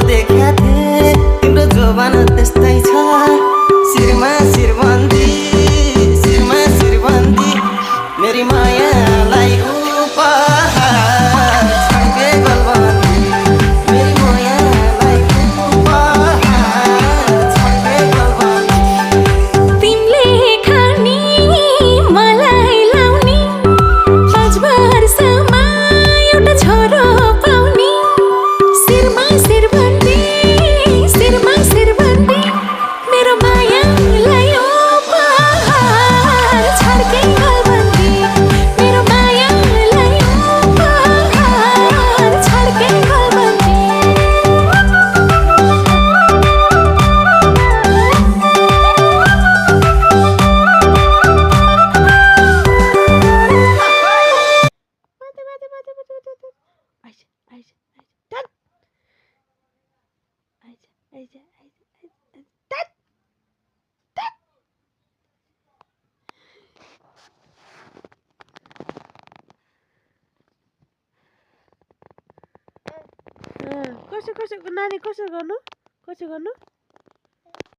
देखा थिए तिम्रो जोबान त्यस्तै छ शिरमा शिरबन्दी शिरमा शिरबन्दी मेरी मायालाई उपहार छड्के गलबन्दी मेरी मायालाई उपहार छड्के गलबन्दी तिमीले खानी मलाई लाउने 5 वर्षमा एउटा छोरो पाउने शिरमा शिरबन्दी शिरमा शिरबन्दी मेरो मायालाई उपहार छड्के गलबन्दी मेरो मायालाई उपहार छड्के गलबन्दी कसो नानी कसो गर्नु